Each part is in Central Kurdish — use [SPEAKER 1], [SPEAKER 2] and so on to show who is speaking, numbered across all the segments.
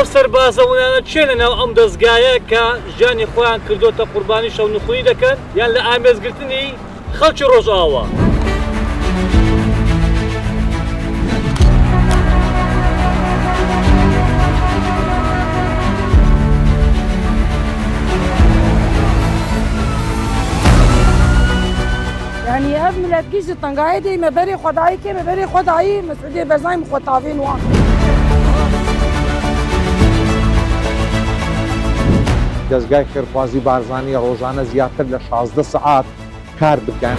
[SPEAKER 1] ئەو سەربازەونانە چێ لەناو ئەم دەستگایە کە ژیانی خۆیان کردوتە قوربانی شەو نخوونی دەکەن یان لە ئامێزگرتنی خەڵکی ڕۆژئاوا.
[SPEAKER 2] يعني اف ملت گیج تنگای دی مبری خدایی که مبری خدایی مسعودی برزای مخاطبین وان
[SPEAKER 3] دەستگای خێرخوازی بارزانی ڕۆژانە زیاتر لە 16 سعات کار بکەن.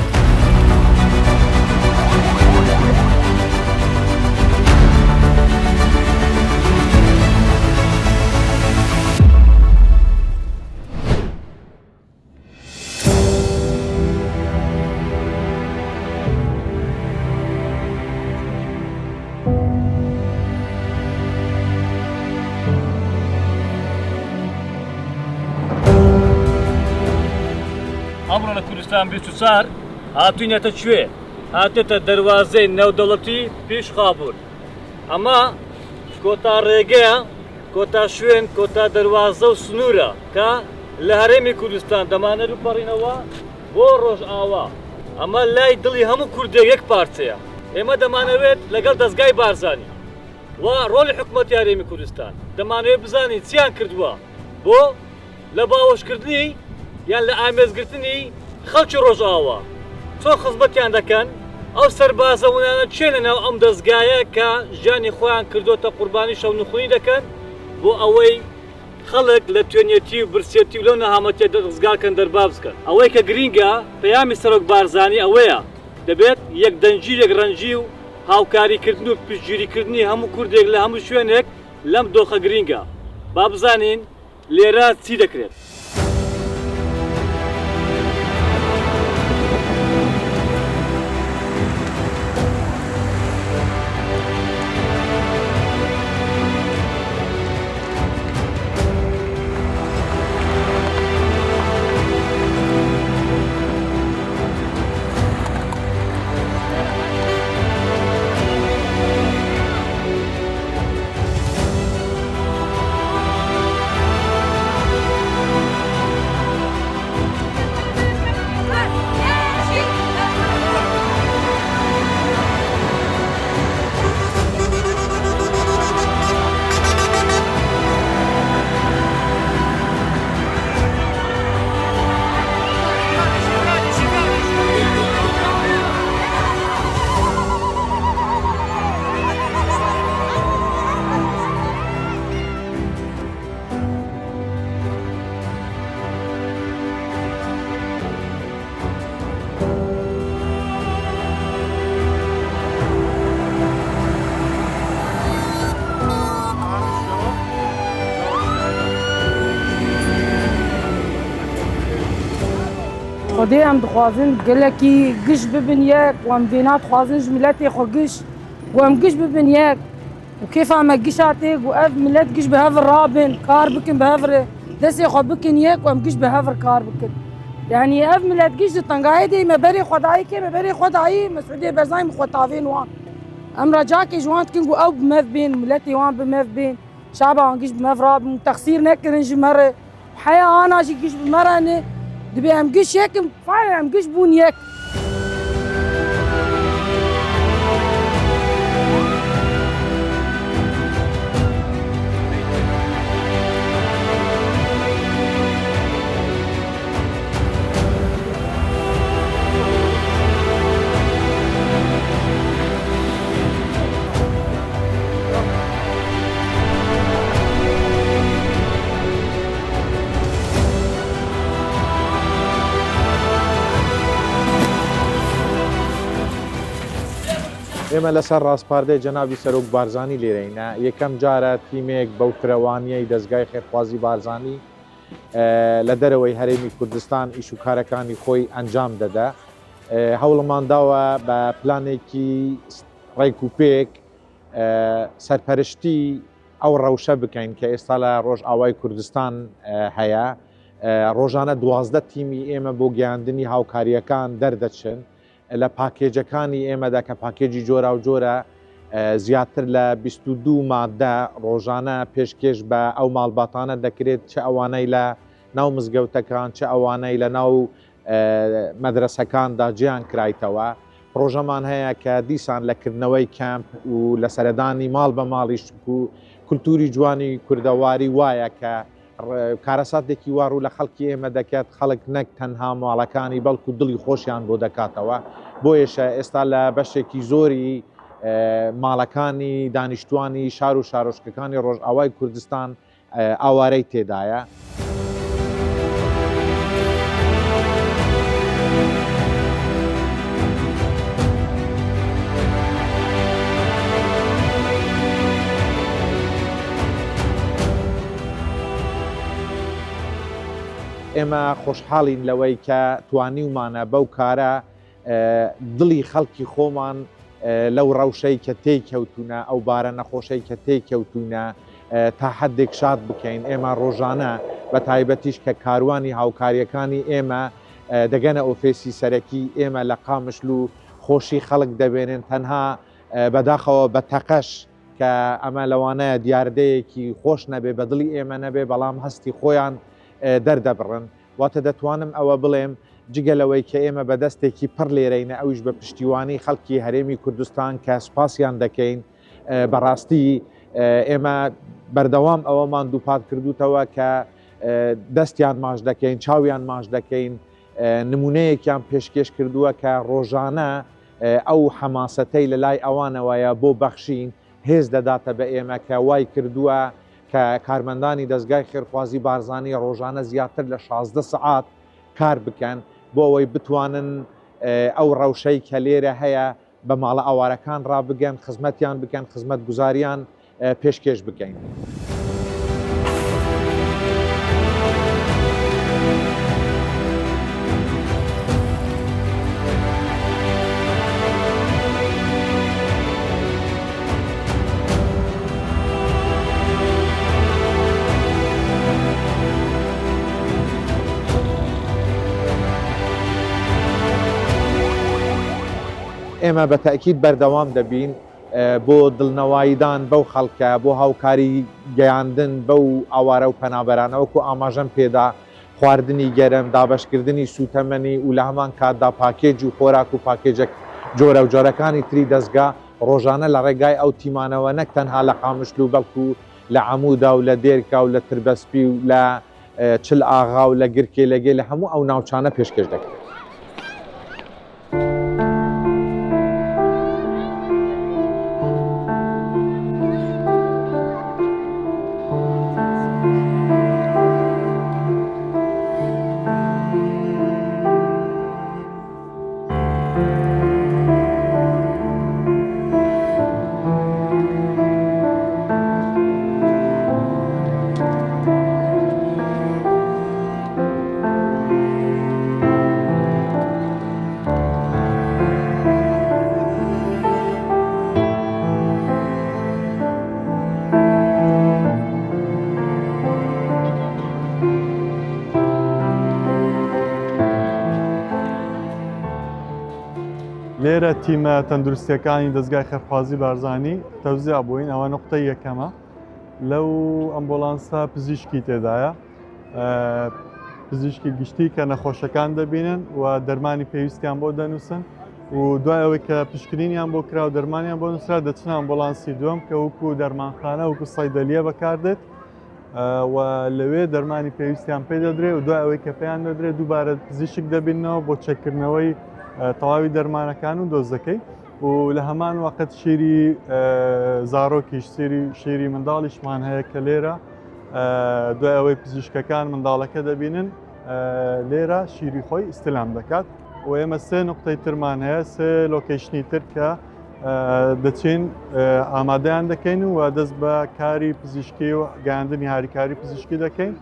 [SPEAKER 1] ئەمڕۆ لە کوردستان 24 هاتوینەتە کوێ؟ هاتێتە دەروازەی نێودەوڵەتی پێشخابوون. ئەمە کۆتا ڕێگەیە، کۆتا شوێن، کۆتا دەروازە و سنوورە کە لە هەرێمی کوردستان دەمانێت بپەڕینەوە بۆ ڕۆژئاوا. ئەمە لای دڵی هەموو کوردێک یەک پارچەیە. ئێمە دەمانەوێت لەگەڵ دەستگای بارزانی و ڕۆلی حکوومەتی هەرێمی کوردستان دەمانەوێت بزانین چیان کردووە بۆ لە باوەشکردنی یان لە ئامێزگرتنی خەڵکی ڕۆژئاوا چۆن خزمەتیان دەکەن. ئەو سەربازەونانە چێ لەناو ئەم دەستگایە کە ژیانی خۆیان کردوتە قوربانی شەو نخوونی دەکەن بۆ ئەوەی خەڵک لە توێنێتی و برسێتی و لەو نەهامەتیە دەستگاکەن دەرباز بکەن. ئەوەی کە گرینگە پەیامی سەرۆک بارزانی ئەوەیە دەبێت یەک دەنجیرێک ڕەنجی و هاوکاریکردن و پشتگیریکردنی هەموو کوردێک لە هەموو شوێنێک لەم دۆخە گرینگە. با بزانین لێرە چی دەکرێت.
[SPEAKER 2] خدای هم دخوازن گلکی گش ببین یک و هم دینات خوازن ملتی خو گش و هم گش ببین یک و کیف هم گش آتی و اف ملت گش به هفر رابن کار بکن به هفر دستی خو بکن یک و هم گش به هفر کار بکن. يعني اف ملت گش تنگای دی مبری خدایی که مبری خدایی مسعودی برزای مخاطبین وان ام رجا کی جوانت کنگو او بمف بین ملتی وان بمف بین شعبا وان گش بمف رابن تقصیر نکرن جمره حیا انا جي گش بمرانه دبي هم قش هيك فعلا هم قش بون هيك.
[SPEAKER 3] ئێمە لەسەر ڕاستپاردەی جەنابی سەرۆک بارزانی لێرەینە یەکەم جارە تیمێک بەو فرەوانیەی دەستگای خێرخوازی بارزانی لە دەرەوەی هەرێمی کوردستان ئیش و کارەکانی خۆی ئەنجام دەدا. هەوڵمانداوە بە پلانێکی ڕێک و پێک سەرپەرشتی ئەو ڕەوشە بکەین کە ئێستا لە ڕۆژئاوای کوردستان هەیە. ڕۆژانە 12 تیمی ئێمە بۆ گەیاندنی هاوکاریەکان دەردەچن لە پاکێجەکانی ئێمەدا کە پاکێجی جۆرا و جۆرە زیاتر لە 22 مادە ڕۆژانە پێشکەش بە ئەو ماڵباتانە دەکرێت چه ئەوانەی لە ناو مزگەوتەکان چه ئەوانەی لە ناو مەدرسەکاندا جیان کرایتەوە. پرۆژەمان هەیە کە دیسان لەکردنەوەی کەمپ و لە سەردانی ماڵ بە ماڵیش و کولتوری جوانی کوردەواری وایە کە کارەساتێکی وار و لە خەڵکی ئێمە دەکات خەڵک نەک تەنها ماڵەکانی بەڵکو دڵی خۆشیان بۆ دەکاتەوە. بۆیەشە ئێستا لە بەشێکی زۆری ماڵەکانی دانیشتوانی شار و شارۆچکەکانی ڕۆژئاوای کوردستان ئاوارەی تێدایە. ئێمە خۆشحاڵین لەوەی کە توانیومانە بەو کارە دڵی خەڵکی خۆمان لەو ڕەوشەی کە تێککەوتونە ئەو بارە نەخۆشەی کە تێککەوتونە تا حدێک شاد بکەین. ئێمە ڕۆژانە بە تایبەتیش کە کاروانی هاوکاریەکانی ئێمە دەگەنە ئۆفیسی سەرەکی ئێمە لە قامشل و خۆشی خەڵک دەبێنن تەنها بەداخەوە بە تەقەش کە ئەمە لەوانەیە دیاردەیەکی خۆش نەبێ بە دڵی ئێمە نەبێ بەڵام هەستی خۆیان دەردەبڕن. واتە دەتوانم ئەوە بڵێم جگەلەوەی کە ئێمە بەدەستێکی پڕ لێرەینە ئەویش بە پشتیوانی خەڵکی هەرێمی کوردستان کە سوپاسیان دەکەین. بەڕاستی ئێمە بەردەوام ئەوەمان دووپات کردوتەوە کە دەستیان ماش دەکەین، چاویان ماش دەکەین. نمونەیەکیان پێشکەش کردووە کە ڕۆژانە ئەو حەماسەتەی لە لای ئەوانەوەیە بۆ بەخشین هێز دەداتە بە ئێمە کە وای کردووە کە کارمەندانی دەستگای خێرخوازی بارزانانی ڕۆژانە زیاتر لە 16 سعات کار بکەن بۆ ئەوەی بتوانن ئەو ڕەوشەی کە لێرە هەیە بە ماڵە ئاوارەکان ڕابگەن، خزمەتیان بکەن، خزمەت گوزاریان پێشکەش بکەین. ئێمە بە تاکید بەردەوام دەبین بۆ دڵنەواییدان بەو خەڵکە بۆ هاوکاری گەیاندن بەو ئاوارە و پەنابەرانەوەکو ئاماژەم پێدا خواردنی گەرم، دابەشکردنی سوتەمەنی و لە هەمان کاتدا پاکێج و خۆراک و پاکێجە جۆرە و جۆرەکانی تری دەستگا ڕۆژانە لە ڕێگای ئەو تیمانەوە نەک تەنها لە قامشل و بەڵکو لە عەموودا و لە دێرکا و لە تربەسپی و لە چل ئاغا و لە گرکێ لەگێ لە هەموو ئەو ناوچانە پێشکەش دەکرێت.
[SPEAKER 4] لێرە تیمە تەندروستیەکانی دەستگای خێرخوازی بارزانانی تەوزیع بووین. ئەوە نقطەی یەکەمە. لەو ئەمبۆلانسا پزیشکی تێدایە، پزیشکی گشتی کە نەخۆشەکان دەبینن و دەرمانی پێویستیان بۆ دەنووسن و دوای ئەوەی کە پشکنینیان بۆ کرا و دەرمانیان بۆ نووسرا دەچن ئەمبۆلانسی دووەم کە وەکو دەرمانخانە وەکو سەیدەلیە بەکاردێت و لەوێ دەرمانی پێویستیان پێ دەدرێت و دوای ئەوەی کە پێیان دەدرێت دووبارە پزیشک دەبینەوە بۆ چەکردنەوەی تەواوی دەرمانەکان و دۆزەکەی و لە هەمان وەقت شیری زارۆکیش شیری منداڵیشمان هەیە کە لێرە دوای ئەوەی پزیشکەکان منداڵەکە دەبینن لێرە شیری خۆی ئیستلام دەکات و ئێمە سێ نقطەی ترمان هەیە، سێ لۆکیشنی تر کە دەچین ئامادەیان دەکەین و دەست بە کاری پزیشکی و گەیاندنی هاریکاری پزیشکی دەکەین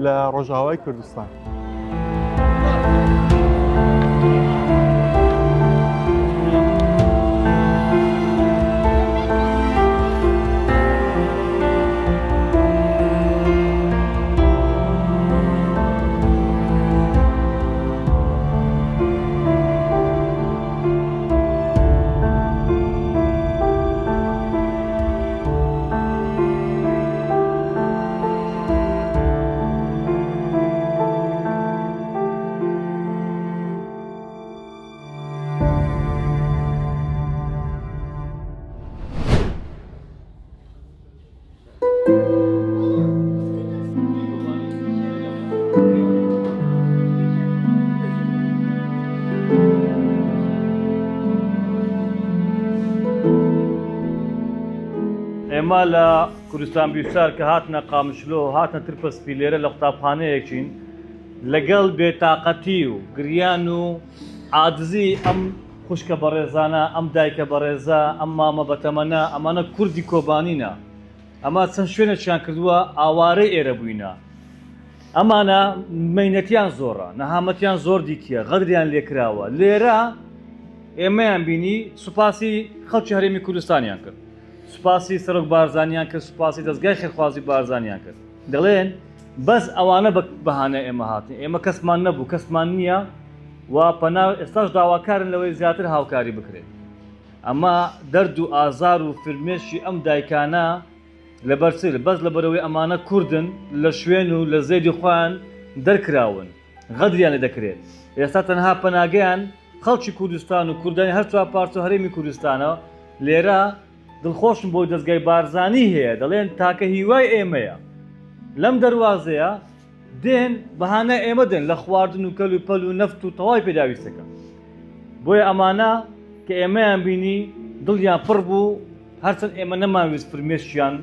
[SPEAKER 4] لە ڕۆژاوای کوردستان.
[SPEAKER 1] ئێمە لە کوردستان بیوسار کە هاتنە قامشلۆ هاتنە ترپەسپی لێرە لە قوتابخانەیەکین لەگەڵ بێتاقەتی و گریان و عاجزی ئەم خوشکە بەڕێزانە ئەم دایکە بەڕێزە ئەم مامە بەتەمەنە ئەمانە کوردی کۆبانینە ئەمە چەند شوێنێکیان کردووە ئاوارەی ئێرە بووینە ئەمانە مەینەتیان زۆرە نەهامەتیان زۆر دیکیە غەدریان لێکراوە لێرە ئێمەیان بینی سوپاسی خەڵکی هەرێمی کوردستانیان کرد سوپاسی سەرۆک بارزانیان کرد سوپاسی دەستگای خێرخوازی بارزانیان کرد دەڵێن بەس ئەوانە بەهانە ئێمە هاتن ئێمە کەسمان نەبوو کەسمان نییە و پەنا ئێستاش داواکارن لەوەی زیاتر هاوکاری بکرێت ئەمە دەرد و ئازار و فرمێشی ئەم دایکانە لەبەرچ بەس لەبەرەوەی ئەمانە کوردن لە شوێن و لە زێدی خۆیان دەرکراون غەدریان لێ دەکرێت ئێستا تەنها پەناگەیان خەڵکی کوردستان و کوردانی هەر چوار پارچە هەرێمی کوردستانە لێرە دڵخۆشم بۆی دەستگای بارزانی هەیە دەڵێن تاکە هیوای ئێمەیە لەم دەواازەیە دێن بەهانە ئێمە دێن لە خواردن و کەل و پەل و نەفت و تەواوی پێداویستەکە بۆیە ئەمانە کە ئێمەیان بینی دڵیان پڕ بوو هەرچەند ئێمە نەماویست فرمێشیان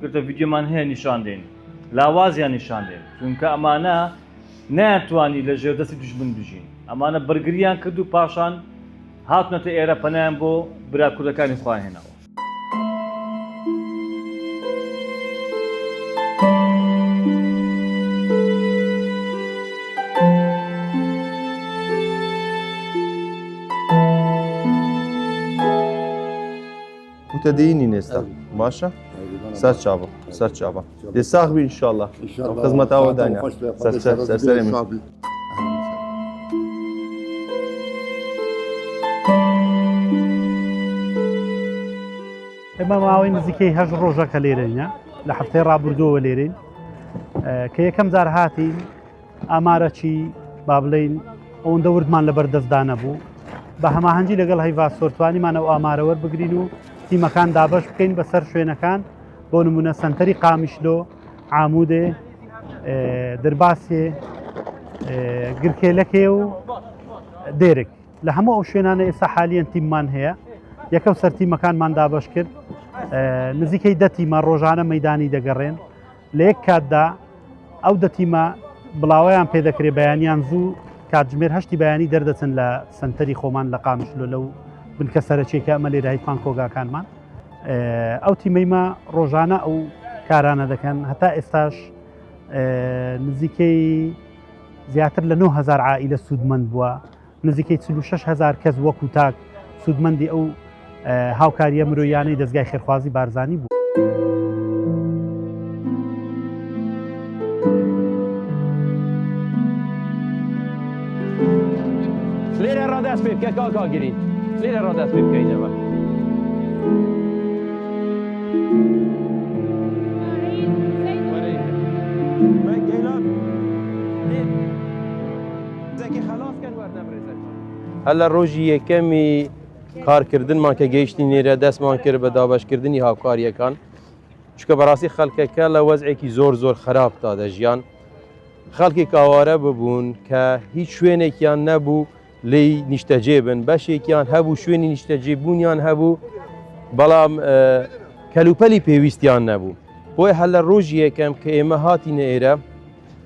[SPEAKER 1] گرتە ڤیدیۆمان هەیە نیشان دێن لاوازیان نیشان دێن چونکە ئەمانە نەیانتوانی لە ژێردەستی دوژمن بژین ئەمانە بەرگریان کرد و پاشان هاتنەتە ئێرە پەنایان بۆ برا کوردەکانی خۆیان هێناوە
[SPEAKER 5] متديني نستا باشا سر چابا سر چابا دي ساغبي ان شاء الله خدمت او دانيا سر سلام
[SPEAKER 6] ئێمە ماوەی نزیکەی هەژ ڕۆژەکە لێرەینە لە هەفتەی ڕابردووە لێرین کە یەکەم جار هاتین ئامارەی با بڵێین ئەوەندە وردمان لە بەردەستدا نەبوو بە هەماهەنگی لەگەڵ هەیڤا سۆرتوانیمان ئەو ئامارە وەربگرین و تیمەکان دابەش بکەین بەسەر شوێنەکان بۆ نمونە سەنتەری قامیشلۆ عامودێ دەرباسێ گرکێلەکێ و دێرێک لە هەموو ئەو شوێنانە ئێستا حالیان تیممان هەیە یەکەو سەر تیمەکانمان دابەش کرد نزیکەی دە تیمە ڕۆژانە مەیدانی دەگەڕێن لە یەک کاتدا ئەو دە تیمە بڵاوەیان پێدەکرێت بەیانیان زوو کاتژمێر هەشتی بەیانی دەردەچن لە سنتەری خۆمان لە قامیشلۆ لەو بنکە سەرچێکە ئەمە لێرە هیچمان کۆگاکانمان ئەو تیمەیمە ڕۆژانە ئەو کارانە دەکەن هەتا ئێستاش نزیکەی زیاتر لە 9,000 عائلە سوودمەند بووە نزیکەی 46,000 کەس وەکو تاک سوودمەندی ئەو هاوکاریە مرۆیانەی دەستگای خێرخوازی بارزانی بوو.
[SPEAKER 7] لێرە ڕاداست پێ بکە کاکاگیری لێرە ڕاداست پێ بکەینەوە
[SPEAKER 5] هەلا ڕۆژی یەکەمی کارکردنمان کە گەیشتی نێرە دەستمان کرد بە دابەشکردنی هاوکاریەکان چکە بەڕاستی خەڵکەکە لە وەزعێکی زۆر خراپدا دەژیان خەڵکی ئاوارە ببوون کە هیچ شوێنێکیان نەبوو لی نیشتەجێ بن بەشێکیان هەبوو شوێنی نیشتەجێبوونیان هەبوو بەڵام کەلوپەلی پێویستیان نەبوو بۆی هەل لە ڕۆژی یەکەم کە ئێمە هاتینە ئێرە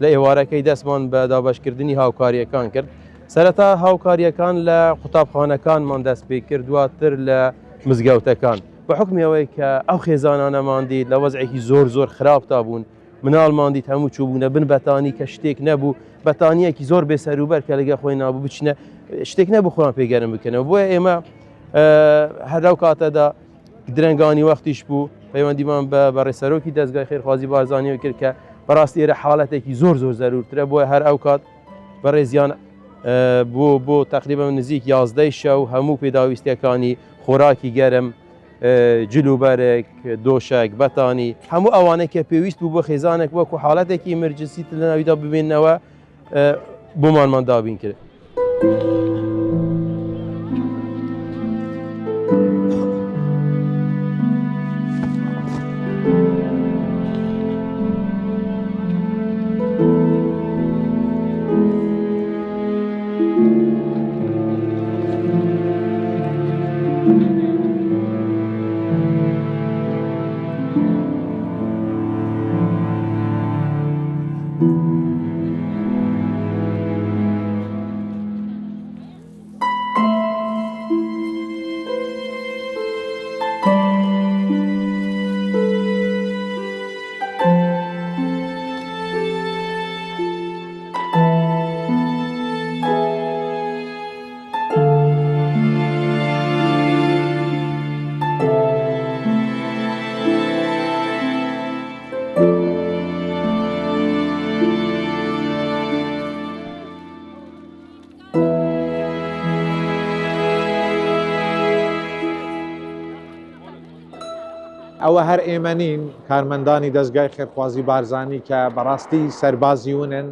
[SPEAKER 5] لە ئێوارەکەی دەستمان بە دابەشکردنی هاوکاریەکان کرد سەرەتا هاوکاریەکان لە قوتابخانەکانمان دەست پێ کرد دواتر لە مزگەوتەکان بە حکمیەوەی کە ئەو خێزانانەمان دیت لە وەزعێکی زۆر خراپتا بوون مناڵمان دیت هەموو چوبوونە بن بەتانی کە شتێک نەبوو بەتانیەکی زۆر بێسەروبەر کە لەگە خۆی نابوو بچنە شتێک نەبوو خۆیان پێگەرم بکەنەوە بۆیە ئێمە هەراو کاتەدا درەنگانی وەختیش بوو پەیوەندیمان بە ڕێسەرۆکی دەستگای خێرخوازی بارزانیەوە کرد کە بەڕاستی ئێرە حاڵەتێکی زۆر زەرورترە بۆیە هەر ئەو کات بەڕێزیان بۆ تقریبا نزیک 11 شەو هەموو پێداویستیەکانی خۆراکی گەرم جلوبەرێک دۆشک بەتانی هەموو ئەوانەی کە پێویست بوو بۆ خێزانێک وەکو حاڵەتێکی ئەمەرجەنسی لە ناویدا ببێنەوە بۆمانمان دابین کرد.
[SPEAKER 3] ئەوە هەر ئێمەنین کارمەندانی دەستگای خێرخوازی بارزانانی کە بەڕاستی سەربازیونن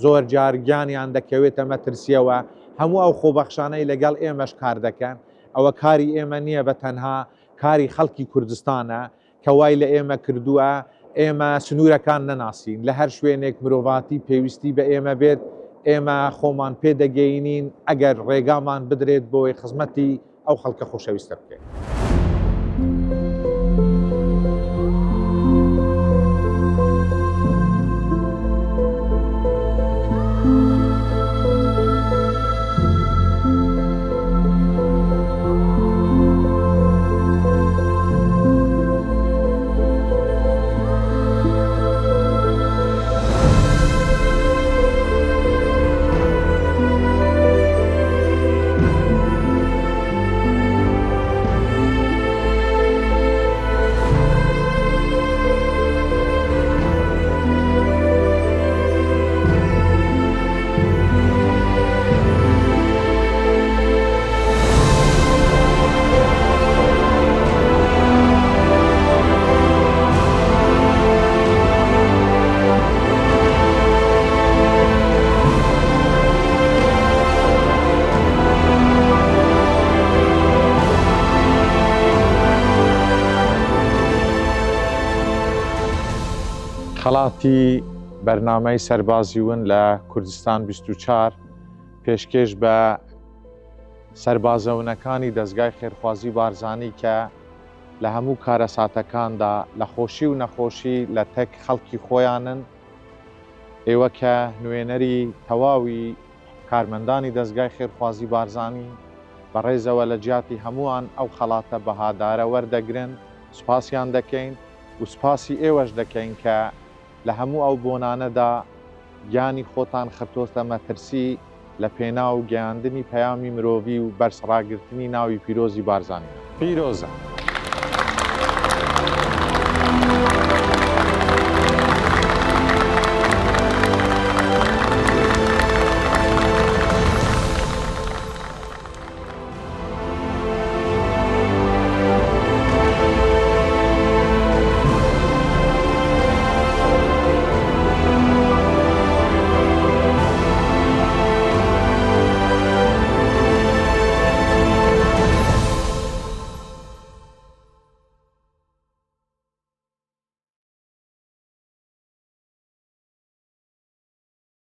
[SPEAKER 3] زۆر جارگیانیان دەکەوێتە مەترسیەوە هەموو ئەو خۆبەخشانەی لەگەڵ ئێمەش کار دەکەن ئەوە کاری ئێمە نییە بە تەنها کاری خەڵکی کوردستانە کە وای لە ئێمە کردووە ئێمە سنوورەکان نەناسین لە هەر شوێنێک مرۆڤاتی پێویستی بە ئێمە بێت ئێمە خۆمان پێدەگەینین ئەگەر ڕێگامان بدرێت بۆی خزمەتی ئەو خەڵکە خۆشەویستە بکەین. خەڵاتی بەرنامەی سەربازیون لە کوردستان 24 پێشکەش بە سەربازەونەکانی دەستگای خێرخوازی بارزانی کە لە هەموو کارە ساتەکاندا لە خۆشی و نەخۆشی لە تەک خەڵکی خۆیانن ئێوە کە نوێنەری تەواوی کارمەندانی دەستگای خێرخوازی بارزانی بەڕێزەوە لە جیاتی هەمووان ئەو خەڵاتە بەهادارە وەردەگرن سوپاسیان دەکەین و سوپاسی ئێوەش دەکەین کە لە هەموو ئەو بۆنانەدا گیانی خۆتان خرتۆتە مەترسی لە پێناو گەیاندنی پەیامی مرۆڤی و بەرسڕاگرتنی ناوی پیرۆزی بارزانیە. پیرۆزە.